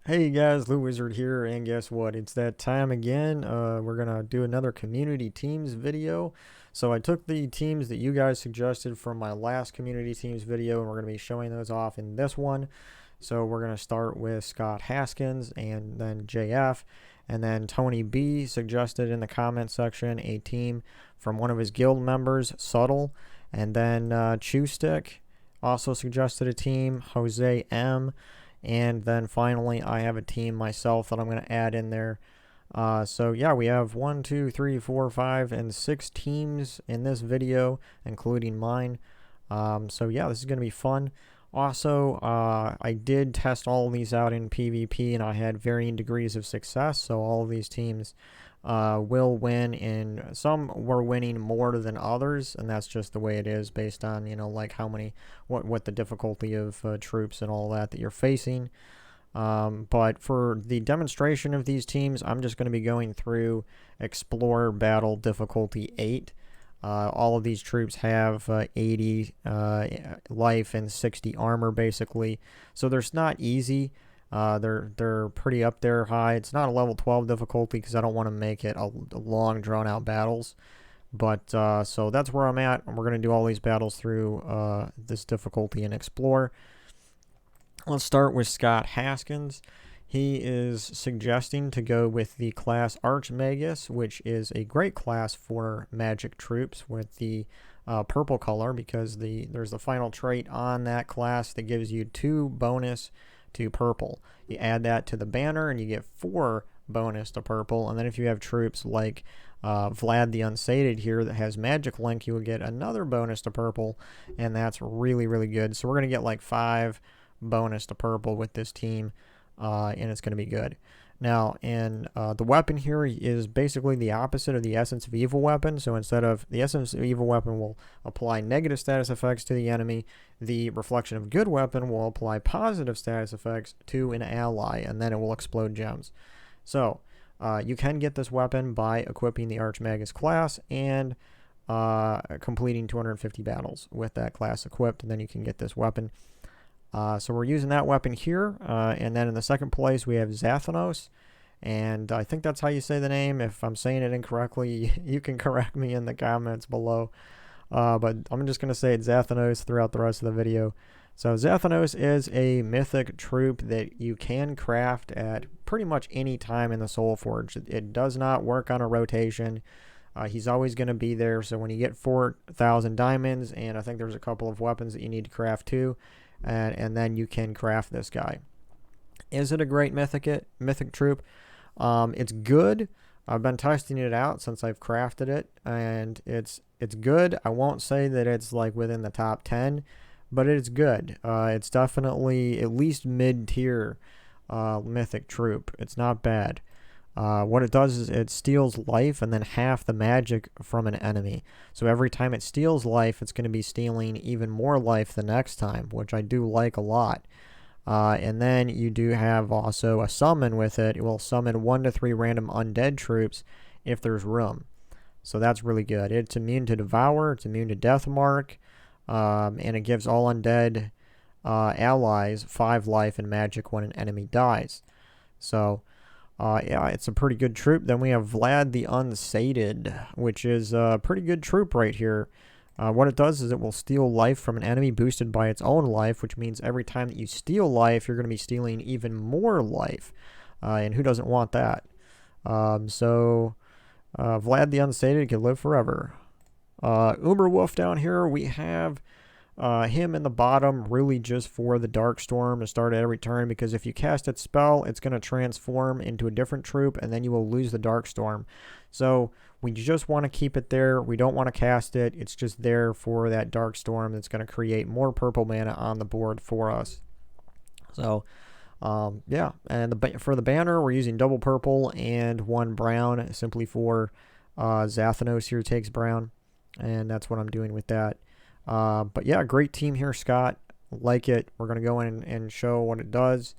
Hey guys, Lootwizard here, and guess what? It's that time again. We're gonna do another community teams video. So I took the teams that you guys suggested from my last community teams video, and we're gonna be showing those off in this one. So we're gonna start with Scott Haskins, and then JF, and then Tony B suggested in the comment section a team from one of his guild members, Subtle, and then Chewstick also suggested a team, Jose M. And then finally, I have a team myself that I'm going to add in there. So yeah, we have 1, 2, 3, 4, 5, and 6 teams in this video, including mine. So yeah, this is going to be fun. Also, I did test all of these out in PvP, and I had varying degrees of success. So all of these teams will win, and some were winning more than others, and that's just the way it is based on, like how many, what the difficulty of troops and all that you're facing. But for the demonstration of these teams, I'm just going to be going through Explorer Battle Difficulty 8. All of these troops have 80 life and 60 armor, basically. So they're not easy. They're pretty up there high. It's not a level 12 difficulty because I don't want to make it a long, drawn-out battles. But so that's where I'm at. And we're going to do all these battles through this difficulty in Explore. Let's start with Scott Haskins. He is suggesting to go with the class Archmagus, which is a great class for magic troops with the purple color, because there's the final trait on that class that gives you 2 bonus to purple. You add that to the banner and you get 4 bonus to purple. And then if you have troops like Vlad the Unsated here that has magic link, you will get another bonus to purple, and that's really, really good. So we're going to get like 5 bonus to purple with this team, and it's going to be good. Now, and the weapon here is basically the opposite of the Essence of Evil weapon. So instead of the Essence of Evil weapon will apply negative status effects to the enemy, the Reflection of Good weapon will apply positive status effects to an ally, and then it will explode gems. So you can get this weapon by equipping the Archmagus class and completing 250 battles with that class equipped, and then you can get this weapon. So we're using that weapon here, and then in the second place we have Zathanos, and I think that's how you say the name. If I'm saying it incorrectly, you can correct me in the comments below, but I'm just going to say it's Zathanos throughout the rest of the video. So Zathanos is a mythic troop that you can craft at pretty much any time in the Soul Forge. It does not work on a rotation. He's always going to be there, so when you get 4,000 diamonds, and I think there's a couple of weapons that you need to craft too, and then you can craft this guy. Is it a great mythic troop? It's good. I've been testing it out since I've crafted it, and it's good. I won't say that it's like within the top 10, but it's good. It's definitely at least mid-tier mythic troop. It's not bad. What it does is it steals life and then half the magic from an enemy. So every time it steals life, it's going to be stealing even more life the next time, which I do like a lot. And then you do have also a summon with it. It will summon 1 to 3 random undead troops if there's room. So that's really good. It's immune to Devour. It's immune to Death Mark. And it gives all undead allies 5 life and magic when an enemy dies. So yeah, it's a pretty good troop. Then we have Vlad the Unsated, which is a pretty good troop right here. What it does is it will steal life from an enemy boosted by its own life, which means every time that you steal life, you're going to be stealing even more life. And who doesn't want that? So Vlad the Unsated can live forever. Uberwolf down here, we have him in the bottom really just for the Dark Storm to start at every turn, because if you cast its spell, it's going to transform into a different troop, and then you will lose the Dark Storm. So we just want to keep it there. We don't want to cast it. It's just there for that Dark Storm that's going to create more purple mana on the board for us. So yeah, and for the banner, we're using double purple and 1 brown, simply for Zathanos here takes brown, and that's what I'm doing with that. But yeah, great team here, Scott. Like it. We're going to go in and show what it does.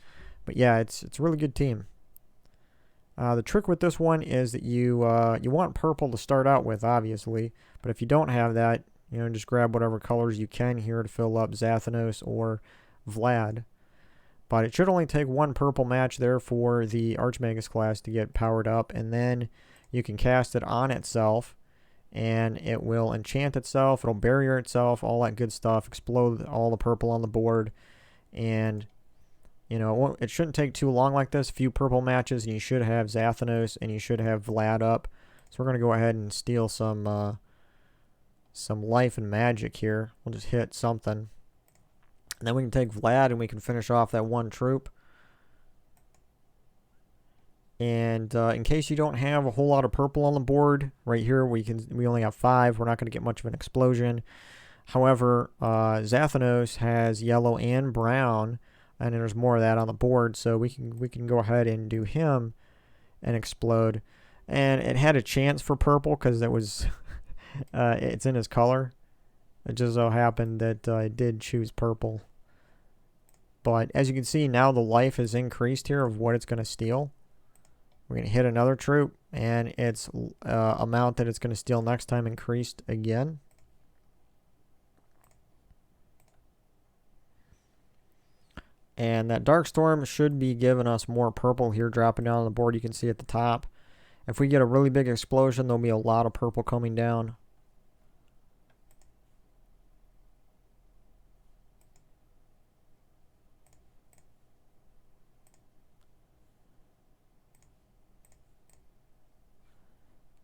But yeah, it's a really good team. The trick with this one is that you want purple to start out with, obviously. But if you don't have that, just grab whatever colors you can here to fill up Zathanos or Vlad. But it should only take one purple match there for the Archmagus class to get powered up, and then you can cast it on itself, and it will enchant itself, it'll barrier itself, all that good stuff, explode all the purple on the board, and you know, it shouldn't take too long like this. A few purple matches, and you should have Zathanos, and you should have Vlad up. So we're going to go ahead and steal some life and magic here. We'll just hit something. And then we can take Vlad, and we can finish off that one troop. And in case you don't have a whole lot of purple on the board, right here we only have 5. We're not going to get much of an explosion. However, Zathanos has yellow and brown, and there's more of that on the board, so we can go ahead and do him and explode. And it had a chance for purple because it was it's in his color. It just so happened that I did choose purple. But as you can see, now the life is increased here of what it's going to steal. We're going to hit another troop, and its amount that it's going to steal next time increased again. And that Darkstorm should be giving us more purple here, dropping down on the board. You can see at the top. If we get a really big explosion, there'll be a lot of purple coming down.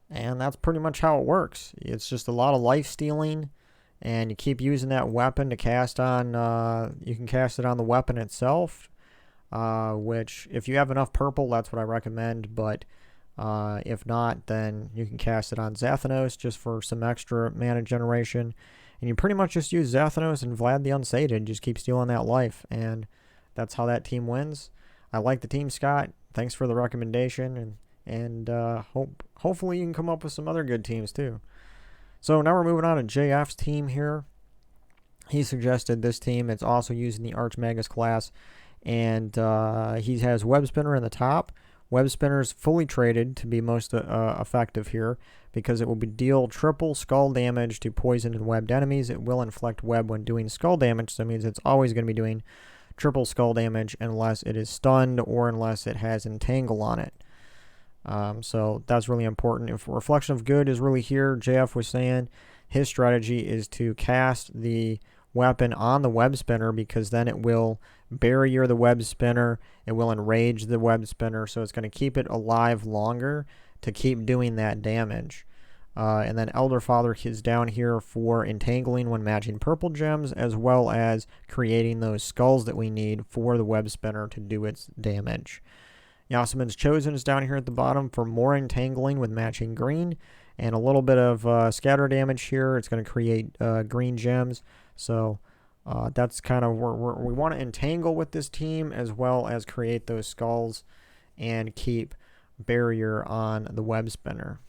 And that's pretty much how it works. It's just a lot of life stealing. And you keep using that weapon to cast on, you can cast it on the weapon itself, which if you have enough purple, that's what I recommend, but if not, then you can cast it on Zathanos just for some extra mana generation, and you pretty much just use Zathanos and Vlad the Unsated, just keep stealing that life, and that's how that team wins. I like the team, Scott. Thanks for the recommendation, and hopefully you can come up with some other good teams too. So now we're moving on to JF's team here. He suggested this team. It's also using the Archmagus class. And he has Web Spinner in the top. Web Spinner's fully traded to be most effective here because it will deal triple skull damage to poisoned and webbed enemies. It will inflict web when doing skull damage. So that means it's always going to be doing triple skull damage unless it is stunned or unless it has Entangle on it. So that's really important. If Reflection of Good is really here, JF was saying his strategy is to cast the weapon on the web spinner because then it will barrier the web spinner, it will enrage the web spinner, so it's going to keep it alive longer to keep doing that damage. And then Elder Father is down here for entangling when matching purple gems, as well as creating those skulls that we need for the web spinner to do its damage. Yasmin's Chosen is down here at the bottom for more entangling with matching green, and a little bit of scatter damage here. It's going to create green gems, so that's kind of where we want to entangle with this team, as well as create those skulls and keep barrier on the web spinner.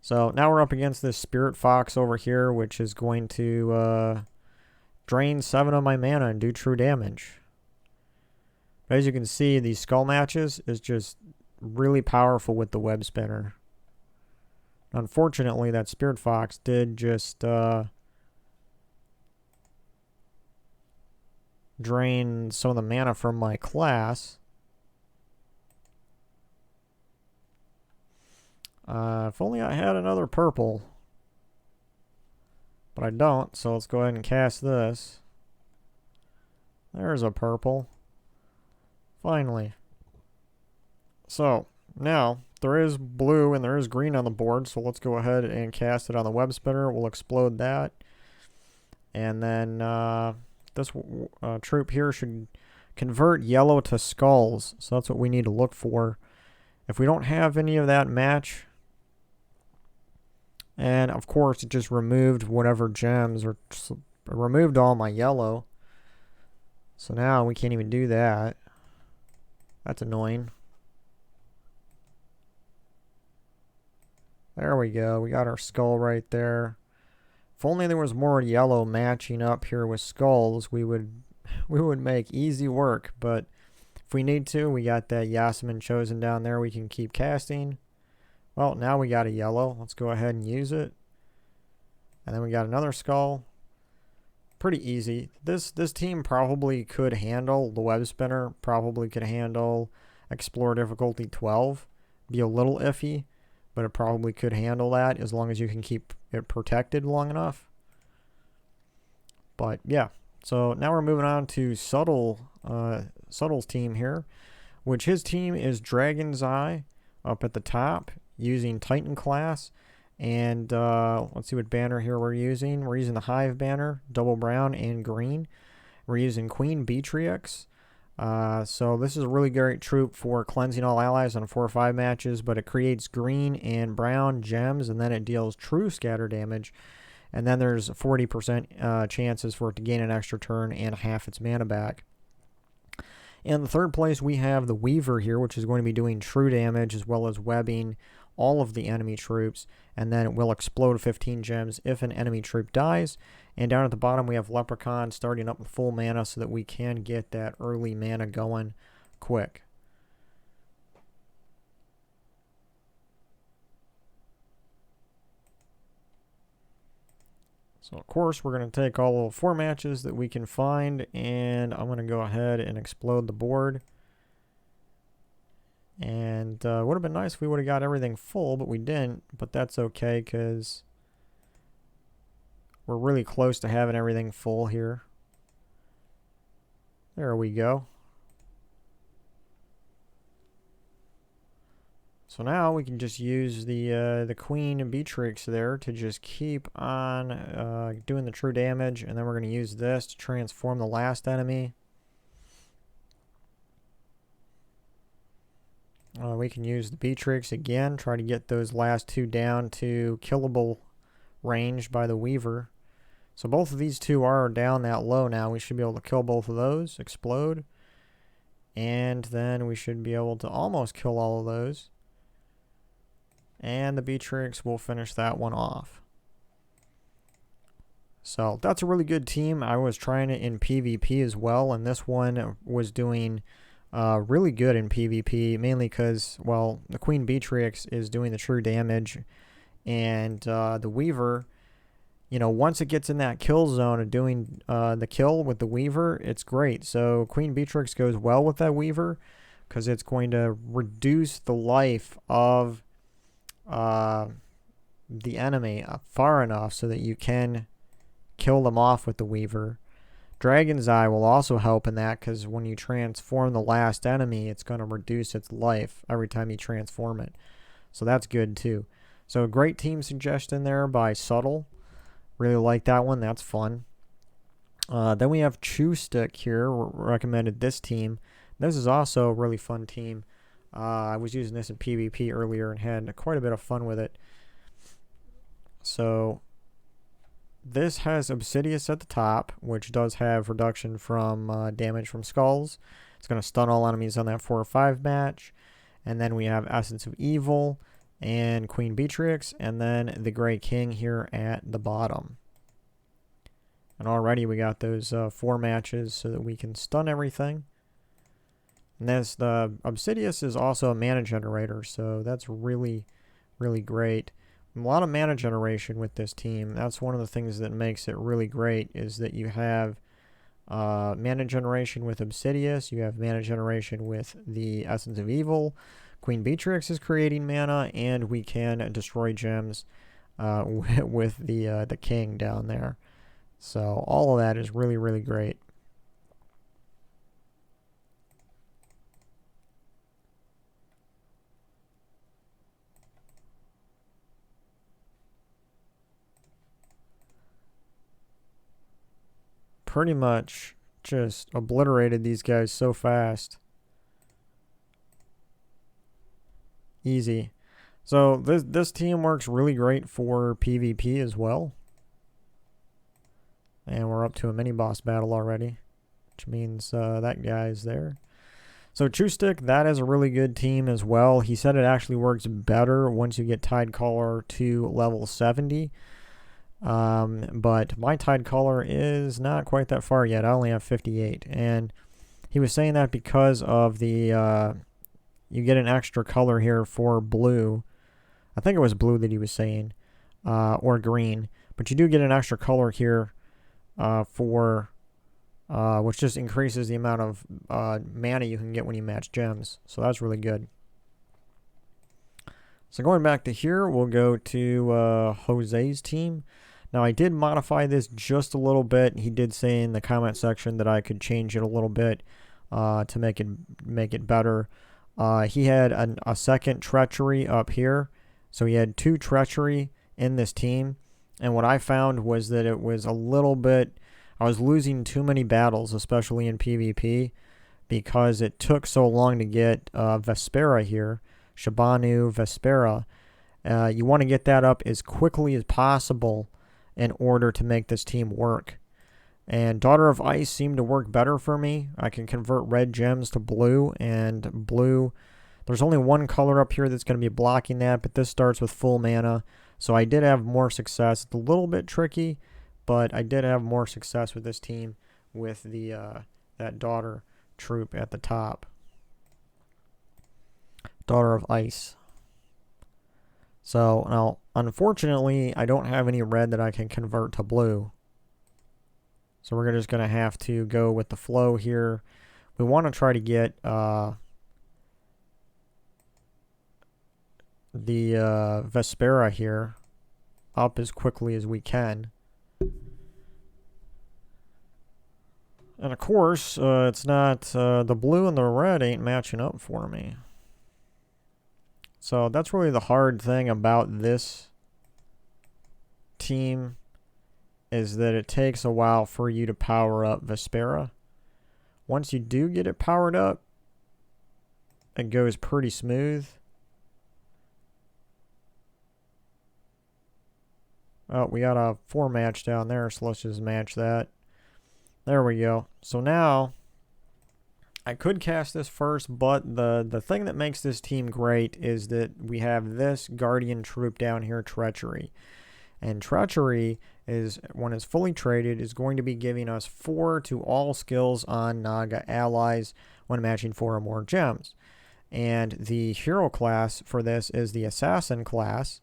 So now we're up against this Spirit Fox over here, which is going to drain 7 of my mana and do true damage. But as you can see, these skull matches is just really powerful with the web spinner. Unfortunately, that Spirit Fox did just drain some of the mana from my class. If only I had another purple. But I don't, so let's go ahead and cast this. There's a purple. Finally. So, now, there is blue and there is green on the board, so let's go ahead and cast it on the web spinner. We'll explode that. And then this troop here should convert yellow to skulls, so that's what we need to look for. If we don't have any of that match, and of course it just removed whatever gems, or removed all my yellow. So now we can't even do that. That's annoying. There we go. We got our skull right there. If only there was more yellow matching up here with skulls, we would make easy work. But if we need to, we got that Yasmin Chosen down there. We can keep casting. Well, now we got a yellow. Let's go ahead and use it. And then we got another skull. pretty easy. This team probably could handle the web spinner, probably could handle explore difficulty 12. Be a little iffy, but it probably could handle that as long as you can keep it protected long enough. But yeah, so now we're moving on to Subtle's team here, which his team is Dragon's Eye up at the top using Titan class. And let's see what banner here we're using. We're using the Hive banner, double brown and green. We're using Queen Beatrix. So this is a really great troop for cleansing all allies on 4 or 5 matches, but it creates green and brown gems, and then it deals true scatter damage. And then there's 40% chances for it to gain an extra turn and half its mana back. In the third place, we have the Weaver here, which is going to be doing true damage as well as webbing all of the enemy troops, and then it will explode 15 gems if an enemy troop dies. And down at the bottom, we have Leprechaun starting up with full mana so that we can get that early mana going quick. So, of course, we're going to take all 4 matches that we can find, and I'm going to go ahead and explode the board. And would have been nice if we would have got everything full, but we didn't. But that's okay, because we're really close to having everything full here. There we go. So now we can just use the Queen Beatrix there to just keep on doing the true damage, and then we're going to use this to transform the last enemy. We can use the Beatrix again, try to get those last 2 down to killable range by the Weaver. So both of these 2 are down that low now. We should be able to kill both of those, explode, and then we should be able to almost kill all of those. And the Beatrix will finish that one off. So that's a really good team. I was trying it in PvP as well, and this one was doing really good in PvP, mainly because, well, the Queen Beatrix is doing the true damage, and the Weaver, you know, once it gets in that kill zone of doing the kill with the Weaver, it's great. So Queen Beatrix goes well with that Weaver because it's going to reduce the life of the enemy far enough so that you can kill them off with the Weaver. Dragon's Eye will also help in that because when you transform the last enemy, it's going to reduce its life every time you transform it. So that's good too. So a great team suggestion there by Subtle. Really like that one. That's fun. Then we have Chewstick here. Recommended this team. This is also a really fun team. I was using this in PvP earlier and had quite a bit of fun with it. So this has Obsidius at the top, which does have reduction from damage from skulls. It's going to stun all enemies on that 4 or 5 match. And then we have Essence of Evil and Queen Beatrix, and then the Grey King here at the bottom. And already we got those 4 matches so that we can stun everything. And the Obsidius is also a mana generator, so that's really, really great. A lot of mana generation with this team. That's one of the things that makes it really great, is that you have mana generation with Obsidius, you have mana generation with the Essence of Evil, Queen Beatrix is creating mana, and we can destroy gems with the king down there. So all of that is really, really great. Pretty much just obliterated these guys so fast. Easy. So this team works really great for PvP as well. And we're up to a mini boss battle already, which means that guy's there. So Chewstick, that is a really good team as well. He said it actually works better once you get Tidecaller to level 70. But my Tidecaller is not quite that far yet. I only have 58. And he was saying that because of the you get an extra color here for blue. I think it was blue that he was saying, or green. But you do get an extra color here which just increases the amount of mana you can get when you match gems. So that's really good. So going back to here, we'll go to Jose's team. Now I did modify this just a little bit. He did say in the comment section that I could change it a little bit to make it better. He had a second treachery up here. So he had 2 treachery in this team. And what I found was that it was a little bit, I was losing too many battles, especially in PvP, because it took so long to get Vespera here. Shabanu, Vespera. You want to get that up as quickly as possible in order to make this team work. And Daughter of Ice seemed to work better for me. I can convert red gems to blue, and blue, there's only one color up here that's going to be blocking that, but this starts with full mana. So I did have more success. It's a little bit tricky, but I did have more success with this team with the that Daughter troop at the top. Daughter of Ice. So now, unfortunately, I don't have any red that I can convert to blue. So we're just going to have to go with the flow here. We want to try to get the Vespera here up as quickly as we can. And of course, it's not, the blue and the red ain't matching up for me. So that's really the hard thing about this team, is that it takes a while for you to power up Vespera. Once you do get it powered up, it goes pretty smooth. Oh, we got a 4 match down there, so let's just match that. There we go. So now, I could cast this first, but the thing that makes this team great is that we have this Guardian troop down here, Treachery. And Treachery is, when it's fully traded, is going to be giving us 4 to all skills on Naga allies when matching 4 or more gems. And the hero class for this is the Assassin class,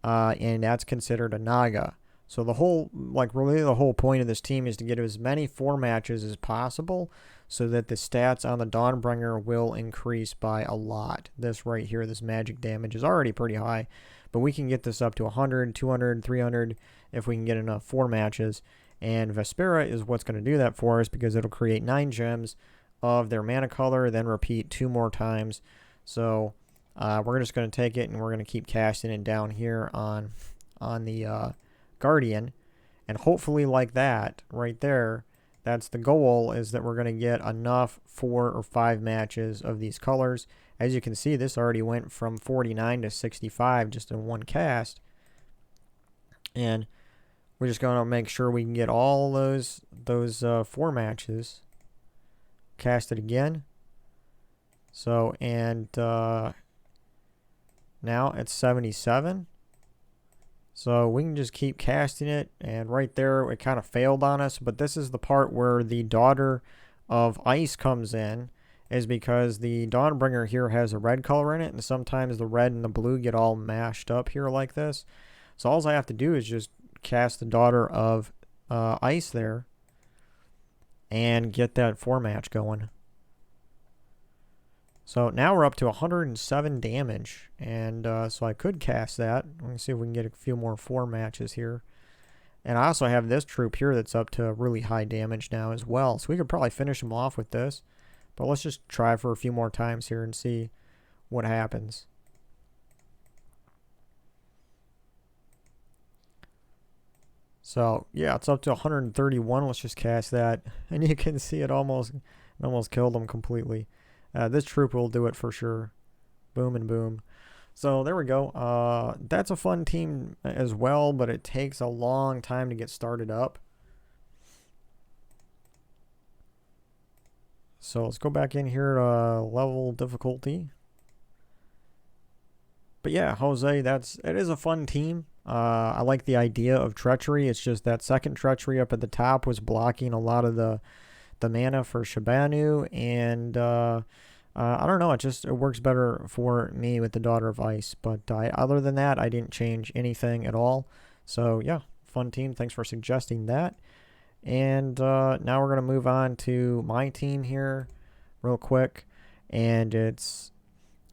and that's considered a Naga. So the whole, really the whole point of this team is to get as many 4 matches as possible so that the stats on the Dawnbringer will increase by a lot. This right here, this magic damage is already pretty high, but we can get this up to 100, 200, 300 if we can get enough 4 matches. And Vespera is what's going to do that for us, because it'll create 9 gems of their mana color, then repeat 2 more times. So we're just going to take it and we're going to keep casting it down here on the Guardian, and hopefully like that right there, that's the goal, is that we're going to get enough 4 or 5 matches of these colors. As you can see, this already went from 49 to 65 just in one cast, and we're just going to make sure we can get all those 4 matches. Cast it again. So, and now it's 77. So we can just keep casting it, and right there it kind of failed on us, but this is the part where the Daughter of Ice comes in, is because the Dawnbringer here has a red color in it, and sometimes the red and the blue get all mashed up here like this. So all I have to do is just cast the Daughter of Ice there and get that 4 match going. So now we're up to 107 damage, and so I could cast that. Let's see if we can get a few more 4 matches here. And I also have this troop here that's up to really high damage now as well, so we could probably finish him off with this. But let's just try for a few more times here and see what happens. So yeah, it's up to 131. Let's just cast that, and you can see it almost killed him completely. This troop will do it for sure. Boom and boom. So there we go. That's a fun team as well, but it takes a long time to get started up. So let's go back in here to level difficulty. But yeah, Jose, it is a fun team. I like the idea of Treachery. It's just that second Treachery up at the top was blocking a lot of the mana for Shabanu, and I don't know, it works better for me with the Daughter of Ice. But other than that, I didn't change anything at all. So yeah, fun team. Thanks for suggesting that. And now we're going to move on to my team here real quick. And it's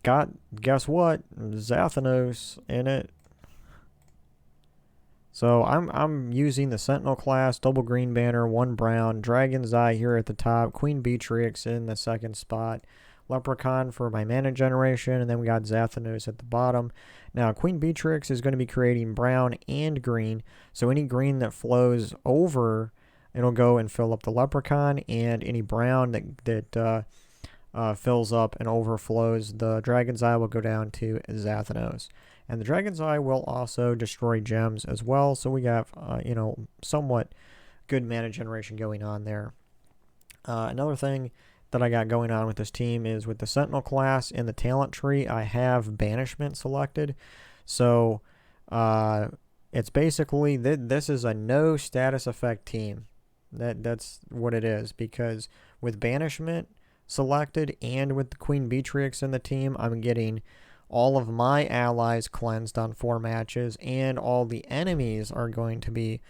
got, guess what, Zathanos in it. So I'm using the Sentinel class, double green banner, one brown, Dragon's Eye here at the top, Queen Beatrix in the second spot, Leprechaun for my mana generation, and then we got Zathanos at the bottom. Now, Queen Beatrix is going to be creating brown and green, so any green that flows over, it'll go and fill up the Leprechaun, and any brown that fills up and overflows, the Dragon's Eye will go down to Zathanos. And the Dragon's Eye will also destroy gems as well, so we have, somewhat good mana generation going on there. Another thing that I got going on with this team is with the Sentinel class in the talent tree, I have Banishment selected. So it's basically, this is a no status effect team. That's what it is, because with Banishment selected and with the Queen Beatrix in the team, I'm getting all of my allies cleansed on 4 matches, and all the enemies are going to be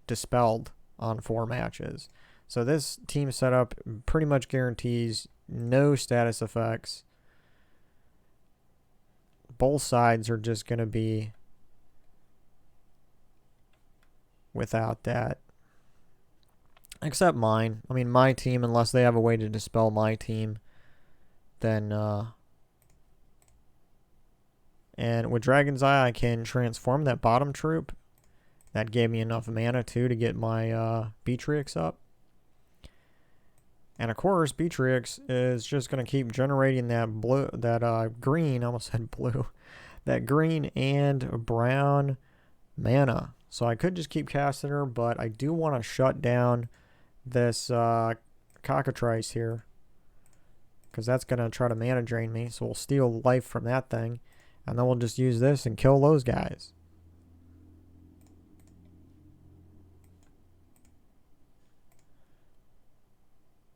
dispelled on 4 matches. So this team setup pretty much guarantees no status effects. Both sides are just going to be without that. Except mine. I mean, my team, unless they have a way to dispel my team, then... And with Dragon's Eye, I can transform that bottom troop. That gave me enough mana, too, to get my Beatrix up. And, of course, Beatrix is just going to keep generating that blue, that green, I almost said blue, that green and brown mana. So I could just keep casting her, but I do want to shut down this Cockatrice here, because that's going to try to mana drain me. So we'll steal life from that thing. And then we'll just use this and kill those guys.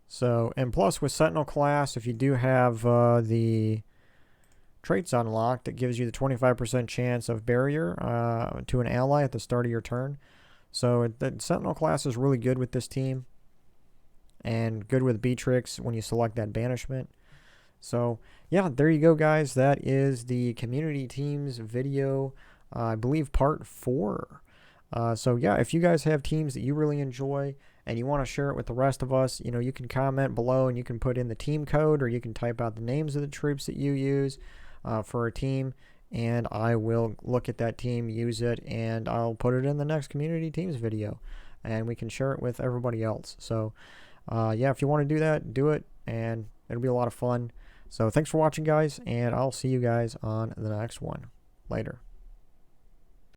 So, and plus with Sentinel class, if you do have the traits unlocked, it gives you the 25% chance of barrier to an ally at the start of your turn. So the Sentinel class is really good with this team. And good with Beatrix when you select that banishment. So, yeah, there you go, guys. That is the community teams video, I believe part 4. So, yeah, if you guys have teams that you really enjoy and you want to share it with the rest of us, you can comment below and you can put in the team code, or you can type out the names of the troops that you use for a team, and I will look at that team, use it, and I'll put it in the next community teams video, and we can share it with everybody else. So, yeah, if you want to do that, do it, and it'll be a lot of fun. So thanks for watching, guys, and I'll see you guys on the next one. Later.